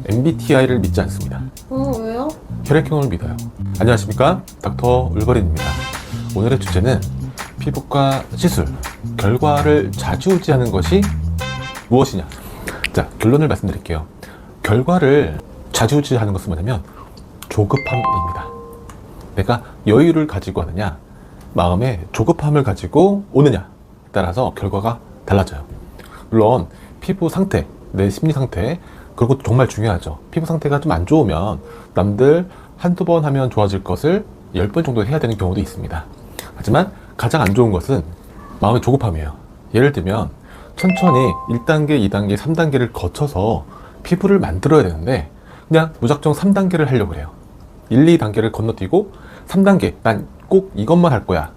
MBTI를 믿지 않습니다. 왜요? 혈액형을 믿어요. 안녕하십니까, 닥터 울버린입니다. 오늘의 주제는 피부과 시술 결과를 좌지우지하는 것이 무엇이냐. 자, 결론을 말씀드릴게요. 결과를 좌지우지하는 것은 뭐냐면 조급함입니다. 내가 여유를 가지고 하느냐, 마음에 조급함을 가지고 오느냐 따라서 결과가 달라져요. 물론 피부 상태, 내 심리 상태, 그리고 정말 중요하죠. 피부 상태가 좀 안 좋으면 남들 한두 번 하면 좋아질 것을 10번 정도 해야 되는 경우도 있습니다. 하지만 가장 안 좋은 것은 마음의 조급함이에요. 예를 들면 천천히 1단계, 2단계, 3단계를 거쳐서 피부를 만들어야 되는데 그냥 무작정 3단계를 하려고 그래요. 1, 2단계를 건너뛰고 3단계, 난 꼭 이것만 할 거야.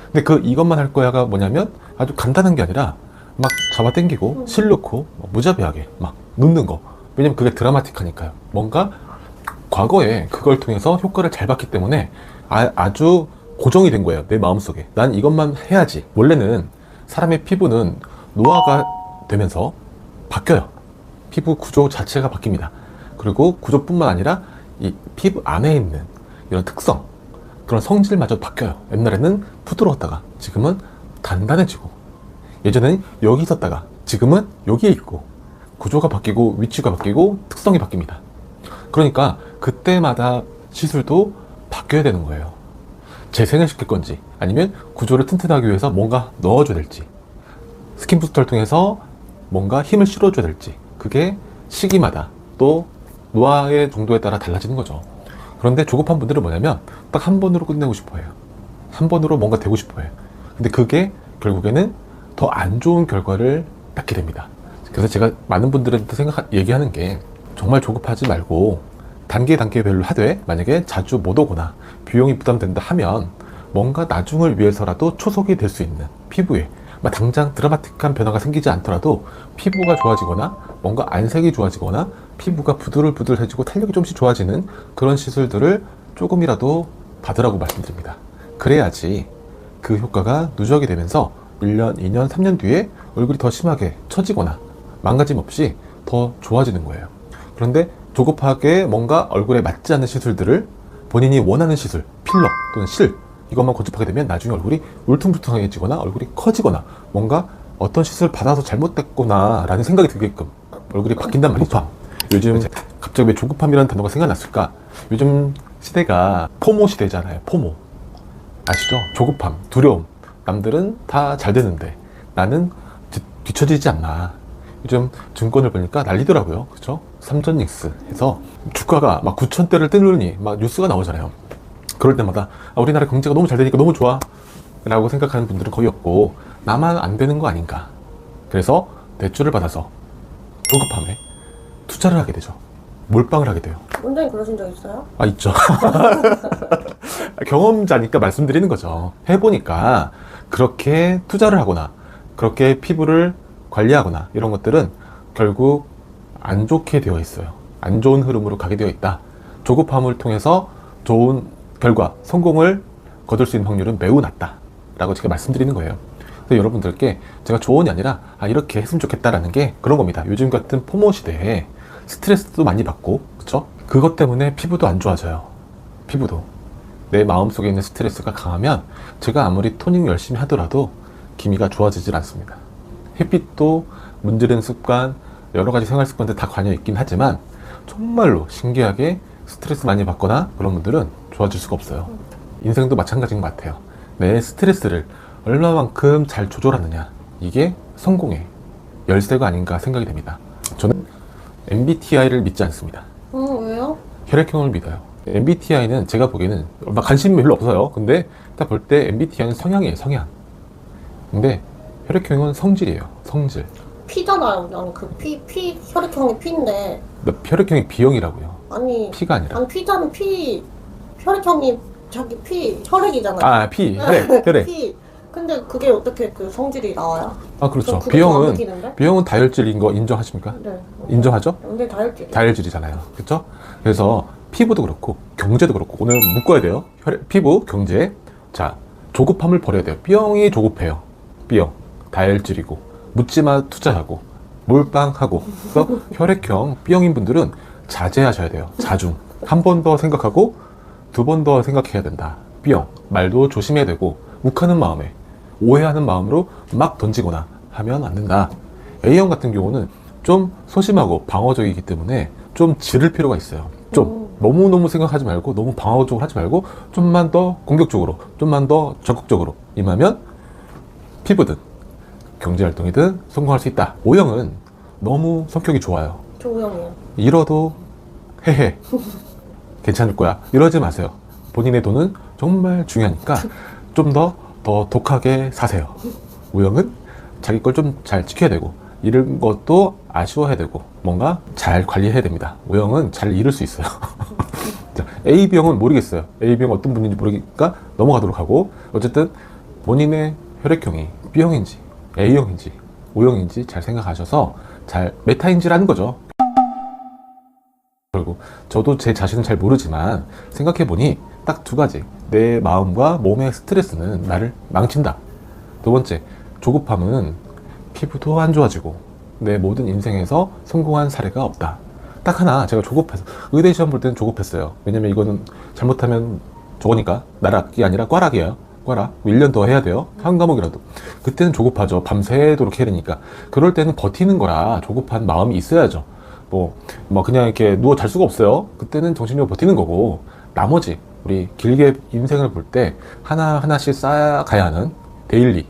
근데 그 이것만 할 거야가 뭐냐면 아주 간단한 게 아니라 막 잡아당기고 실 넣고 무자비하게 막 넣는 거. 왜냐면 그게 드라마틱하니까요. 뭔가 과거에 그걸 통해서 효과를 잘 봤기 때문에 아주 고정이 된 거예요. 내 마음속에. 난 이것만 해야지. 원래는 사람의 피부는 노화가 되면서 바뀌어요. 피부 구조 자체가 바뀝니다. 그리고 구조뿐만 아니라 이 피부 안에 있는 이런 특성, 그런 성질마저 바뀌어요. 옛날에는 부드러웠다가 지금은 단단해지고, 예전에는 여기 있었다가 지금은 여기에 있고, 구조가 바뀌고 위치가 바뀌고 특성이 바뀝니다. 그러니까 그때마다 시술도 바뀌어야 되는 거예요. 재생을 시킬 건지 아니면 구조를 튼튼하기 위해서 뭔가 넣어줘야 될지, 스킨 부스터를 통해서 뭔가 힘을 실어줘야 될지, 그게 시기마다 또 노화의 정도에 따라 달라지는 거죠. 그런데 조급한 분들은 뭐냐면 딱 한 번으로 끝내고 싶어 해요. 한 번으로 뭔가 되고 싶어 해요. 근데 그게 결국에는 더 안 좋은 결과를 낳게 됩니다. 그래서 제가 많은 분들한테 얘기하는 게, 정말 조급하지 말고 단계별로 하되, 만약에 자주 못 오거나 비용이 부담된다 하면 뭔가 나중을 위해서라도 초석이 될 수 있는 피부에, 당장 드라마틱한 변화가 생기지 않더라도 피부가 좋아지거나 뭔가 안색이 좋아지거나 피부가 부들부들해지고 탄력이 좀씩 좋아지는 그런 시술들을 조금이라도 받으라고 말씀드립니다. 그래야지 그 효과가 누적이 되면서 1년, 2년, 3년 뒤에 얼굴이 더 심하게 처지거나 망가짐 없이 더 좋아지는 거예요. 그런데 조급하게 뭔가 얼굴에 맞지 않는 시술들을 본인이 원하는 시술, 필러 또는 실, 이것만 고집하게 되면 나중에 얼굴이 울퉁불퉁해지거나 얼굴이 커지거나 뭔가 어떤 시술을 받아서 잘못됐구나 라는 생각이 들게끔 얼굴이 바뀐단 말이죠. 요즘 갑자기 왜 조급함이라는 단어가 생각났을까? 요즘 시대가 포모 시대잖아요. 포모 아시죠? 조급함, 두려움. 남들은 다 잘 되는데 나는 뒤처지지 않나. 요즘 증권을 보니까 난리더라고요. 그렇죠? 삼전닉스 해서 주가가 막 9,000대를 뜨느니 막 뉴스가 나오잖아요. 그럴 때마다 우리나라 경제가 너무 잘 되니까 너무 좋아 라고 생각하는 분들은 거의 없고, 나만 안 되는 거 아닌가. 그래서 대출을 받아서 조급함에 투자를 하게 되죠. 몰빵을 하게 돼요. 원장님 그러신 적 있어요? 있죠. 경험자니까 말씀드리는 거죠. 해보니까 그렇게 투자를 하거나 그렇게 피부를 관리하거나 이런 것들은 결국 안 좋게 되어 있어요. 안 좋은 흐름으로 가게 되어 있다. 조급함을 통해서 좋은 결과, 성공을 거둘 수 있는 확률은 매우 낮다 라고 제가 말씀드리는 거예요. 그래서 여러분들께 제가 조언이 아니라 이렇게 했으면 좋겠다라는 게 그런 겁니다. 요즘 같은 포모 시대에 스트레스도 많이 받고, 그쵸? 그것 때문에 피부도 안 좋아져요. 피부도. 내 마음속에 있는 스트레스가 강하면 제가 아무리 토닝 열심히 하더라도 기미가 좋아지질 않습니다. 햇빛도 문지르는 습관, 여러 가지 생활 습관들 다 관여 있긴 하지만 정말로 신기하게 스트레스 많이 받거나 그런 분들은 좋아질 수가 없어요. 인생도 마찬가지인 것 같아요. 내 스트레스를 얼마만큼 잘 조절하느냐, 이게 성공의 열쇠가 아닌가 생각이 됩니다. 저는 MBTI를 믿지 않습니다. 왜요? 혈액형을 믿어요. MBTI는 제가 보기에는 관심이 별로 없어요. 근데 딱 볼 때 MBTI는 성향이에요. 성향. 근데 혈액형은 성질이에요. 성질. P잖아요. 아니 그 혈액형이 P인데. 혈액형이 B형이라고요. 아니 P가 아니라. 아니 P자는 혈액형이 자기 혈액이잖아요. P. 혈액. P. 근데 그게 어떻게 그 성질이 나와요? 그렇죠. 그게 좀 안 느끼는데? B형은 다혈질인 거 인정하십니까? 네. 인정하죠? 근데 다혈질. 다혈질이잖아요. 그렇죠? 그래서 피부도 그렇고 경제도 그렇고 오늘 묶어야 돼요. 피부, 경제. 자, 조급함을 버려야 돼요. B형이 조급해요. B형. 다혈질이고 묻지마 투자하고 몰빵하고. 그래서 혈액형 B형인 분들은 자제하셔야 돼요. 자중. 한 번 더 생각하고 두 번 더 생각해야 된다. B형, 말도 조심해야 되고 욱하는 마음에 오해하는 마음으로 막 던지거나 하면 안 된다. A형 같은 경우는 좀 소심하고 방어적이기 때문에 좀 지를 필요가 있어요. 좀 너무너무 생각하지 말고 너무 방어적으로 하지 말고 좀만 더 공격적으로, 좀만 더 적극적으로 임하면 피부든 경제활동이든 성공할 수 있다. O형은 너무 성격이 좋아요. 조형이요. 잃어도 헤헤 괜찮을 거야 이러지 마세요. 본인의 돈은 정말 중요하니까 좀 더 독하게 사세요. O형은 자기 걸 좀 잘 지켜야 되고 잃은 것도 아쉬워해야 되고 뭔가 잘 관리해야 됩니다. O형은 잘 잃을 수 있어요. 자, AB형은 모르겠어요. AB형 어떤 분인지 모르니까 넘어가도록 하고, 어쨌든 본인의 혈액형이 B형인지 A형인지 O형인지 잘 생각하셔서 잘 메타인지라는 거죠. 그리고 저도 제 자신은 잘 모르지만 생각해보니 딱 두 가지. 내 마음과 몸의 스트레스는 나를 망친다. 두 번째, 조급함은 피부도 안 좋아지고 내 모든 인생에서 성공한 사례가 없다. 딱 하나, 제가 조급해서 의대 시험 볼 때는 조급했어요. 왜냐면 이거는 잘못하면 저거니까 나락이 아니라 꽈락이에요. 꽈락. 1년 더 해야 돼요. 한 과목이라도. 그때는 조급하죠. 밤새도록 해야 되니까. 그럴 때는 버티는 거야. 조급한 마음이 있어야죠. 뭐 그냥 이렇게 누워 잘 수가 없어요. 그때는 정신력으로 버티는 거고, 나머지 우리 길게 인생을 볼 때 하나하나씩 쌓아가야 하는 데일리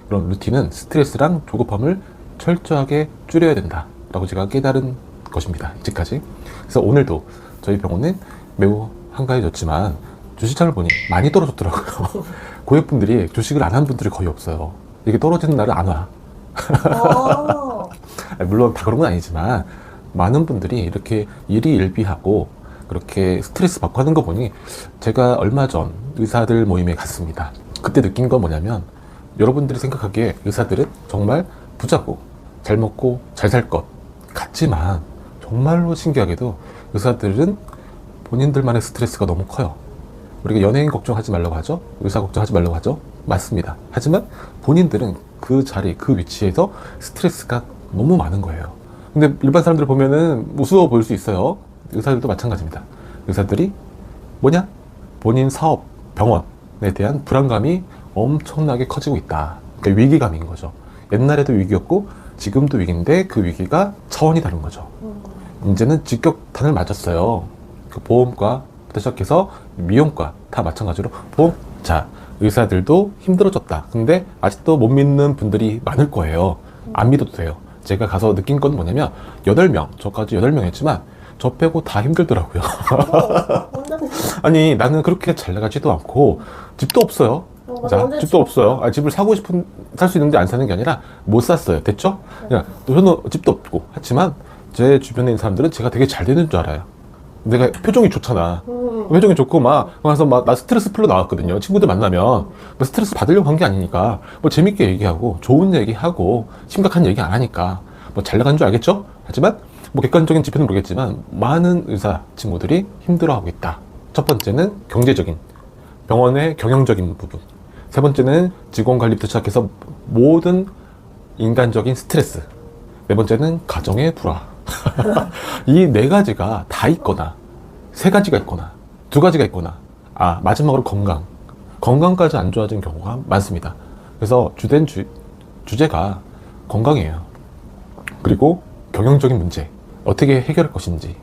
그런 루틴은 스트레스랑 조급함을 철저하게 줄여야 된다 라고 제가 깨달은 것입니다. 이제까지. 그래서 오늘도 저희 병원은 매우 한가해졌지만 주식장을 보니 많이 떨어졌더라고요. 고객분들이 주식을 안 한 분들이 거의 없어요. 이게 떨어지는 날은 안 와. 물론 다 그런 건 아니지만 많은 분들이 이렇게 일희일비하고 그렇게 스트레스 받고 하는 거 보니, 제가 얼마 전 의사들 모임에 갔습니다. 그때 느낀 건 뭐냐면, 여러분들이 생각하기에 의사들은 정말 부자고 잘 먹고 잘 살 것 같지만 정말로 신기하게도 의사들은 본인들만의 스트레스가 너무 커요. 우리가 연예인 걱정하지 말라고 하죠. 의사 걱정하지 말라고 하죠. 맞습니다. 하지만 본인들은 그 자리, 그 위치에서 스트레스가 너무 많은 거예요. 근데 일반 사람들 보면은 우스워 보일 수 있어요. 의사들도 마찬가지입니다. 의사들이 뭐냐? 본인 사업, 병원에 대한 불안감이 엄청나게 커지고 있다. 그러니까 위기감인 거죠. 옛날에도 위기였고 지금도 위기인데 그 위기가 차원이 다른 거죠. 이제는 직격탄을 맞았어요. 그 보험과부터 시작해서 미용과 다 마찬가지로 보험. 자, 의사들도 힘들어졌다. 근데 아직도 못 믿는 분들이 많을 거예요. 안 믿어도 돼요. 제가 가서 느낀 건 뭐냐면 8명, 저까지 8명 했지만 저 빼고 다 힘들더라고요. 아니, 나는 그렇게 잘 나가지도 않고 집도 없어요. 자, 집도 없어요. 집을 사고 싶은, 살 수 있는데 안 사는 게 아니라 못 샀어요. 됐죠? 그냥 또 저는 집도 없고 하지만 제 주변에 있는 사람들은 제가 되게 잘 되는 줄 알아요. 내가 표정이 좋잖아. 표정이 좋고 그래서 나 스트레스 풀러 나왔거든요. 친구들 만나면 뭐 스트레스 받으려고 한 게 아니니까 뭐 재밌게 얘기하고 좋은 얘기하고 심각한 얘기 안 하니까 뭐 잘 나간 줄 알겠죠? 하지만 뭐 객관적인 지표는 모르겠지만 많은 의사 친구들이 힘들어하고 있다. 첫 번째는 경제적인, 병원의 경영적인 부분. 세 번째는 직원 관리부터 시작해서 모든 인간적인 스트레스. 네 번째는 가정의 불화. 이 네 가지가 다 있거나 세 가지가 있거나 두 가지가 있거나 마지막으로 건강까지 안 좋아진 경우가 많습니다. 그래서 주된 주제가 건강이에요. 그리고 경영적인 문제 어떻게 해결할 것인지,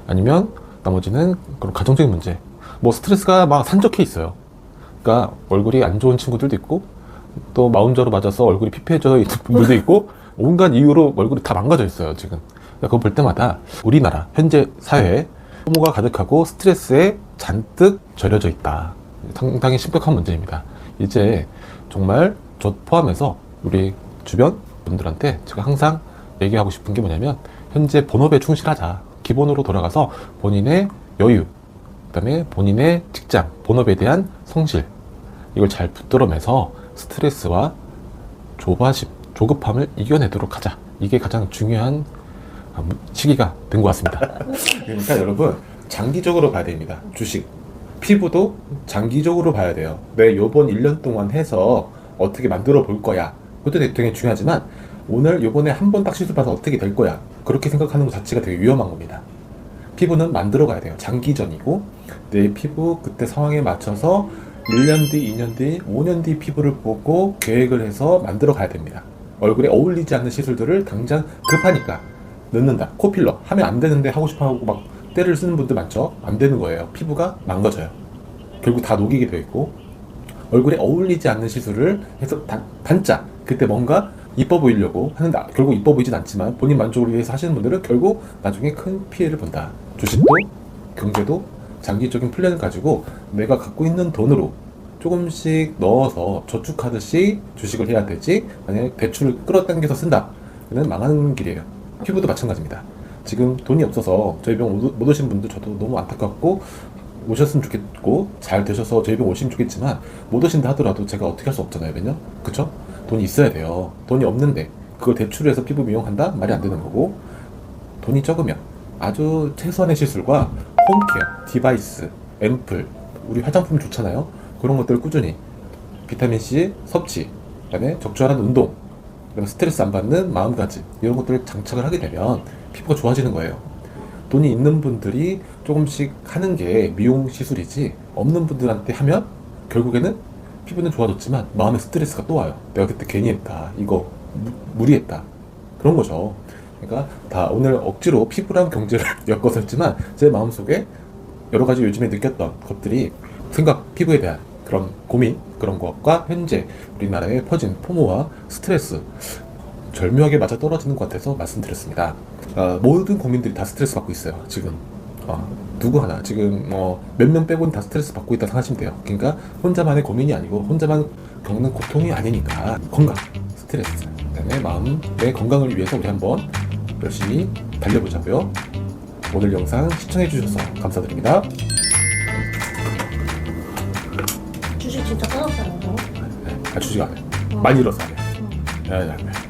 아니면 나머지는 그런 가정적인 문제, 뭐 스트레스가 막 산적해 있어요. 그러니까 얼굴이 안 좋은 친구들도 있고 또 마운저로 맞아서 얼굴이 피폐해져 있는 분들도 있고 온갖 이유로 얼굴이 다 망가져 있어요 지금. 그거 볼 때마다 우리나라 현재 사회에 혐오가 가득하고 스트레스에 잔뜩 절여져 있다. 상당히 심각한 문제입니다. 이제 정말 저 포함해서 우리 주변 분들한테 제가 항상 얘기하고 싶은 게 뭐냐면, 현재 본업에 충실하자. 기본으로 돌아가서 본인의 여유, 그 다음에 본인의 직장, 본업에 대한 성실, 이걸 잘 붙들어매서 스트레스와 조바심, 조급함을 이겨내도록 하자. 이게 가장 중요한 시기가 된 것 같습니다. 그러니까 여러분, 장기적으로 봐야 됩니다. 주식, 피부도 장기적으로 봐야 돼요. 내 요번 1년 동안 해서 어떻게 만들어 볼 거야. 그것도 되게 중요하지만 요번에 한 번 딱 시술 받아서 어떻게 될 거야. 그렇게 생각하는 것 자체가 되게 위험한 겁니다. 피부는 만들어 가야 돼요. 장기전이고 내 피부 그때 상황에 맞춰서 1년 뒤, 2년 뒤, 5년 뒤 피부를 보고 계획을 해서 만들어 가야 됩니다. 얼굴에 어울리지 않는 시술들을 당장 급하니까 넣는다. 코필러 하면 안 되는데 하고 싶어 하고 막 때를 쓰는 분들 많죠. 안 되는 거예요. 피부가 망가져요. 결국 다 녹이게 되어 있고 얼굴에 어울리지 않는 시술을 해서 단짜 그때 뭔가 이뻐 보이려고 하는데 결국 이뻐 보이진 않지만 본인 만족을 위해서 하시는 분들은 결국 나중에 큰 피해를 본다. 주식도 경제도 장기적인 플랜을 가지고 내가 갖고 있는 돈으로 조금씩 넣어서 저축하듯이 주식을 해야 되지, 만약에 대출을 끌어당겨서 쓴다 그는 망하는 길이에요. 피부도 마찬가지입니다. 지금 돈이 없어서 저희 병 못 오신 분들 저도 너무 안타깝고, 오셨으면 좋겠고 잘 되셔서 저희 병 오시면 좋겠지만 못 오신다 하더라도 제가 어떻게 할 수 없잖아요. 왜냐? 그쵸? 돈이 있어야 돼요. 돈이 없는데 그걸 대출을 해서 피부 미용한다? 말이 안 되는 거고, 돈이 적으면 아주 최소한의 시술과 홈케어, 디바이스, 앰플, 우리 화장품 좋잖아요. 그런 것들을 꾸준히 비타민C 섭취, 그다음에 적절한 운동, 그다음에 스트레스 안 받는 마음가짐, 이런 것들을 장착을 하게 되면 피부가 좋아지는 거예요. 돈이 있는 분들이 조금씩 하는 게 미용 시술이지, 없는 분들한테 하면 결국에는 피부는 좋아졌지만 마음에 스트레스가 또 와요. 내가 그때 괜히 했다, 이거 무리했다, 그런 거죠. 그러니까 다 오늘 억지로 피부랑 경제를 엮어서 했지만 제 마음속에 여러 가지 요즘에 느꼈던 것들이 생각, 피부에 대한 그런 고민, 그런 것과 현재 우리나라에 퍼진 포모와 스트레스 절묘하게 맞아 떨어지는 것 같아서 말씀드렸습니다. 모든 국민들이 다 스트레스 받고 있어요. 지금 누구 하나 지금 몇 명 빼고는 다 스트레스 받고 있다 생각하시면 돼요. 그러니까 혼자만의 고민이 아니고 혼자만 겪는 고통이 아니니까 건강, 스트레스, 그다음에 마음의 건강을 위해서 우리 한번 열심히 달려보자고요. 오늘 영상 시청해 주셔서 감사드립니다. 주식 진짜 끊었어요. 주식 안 해. 많이 잃어서 안 해. 안 해.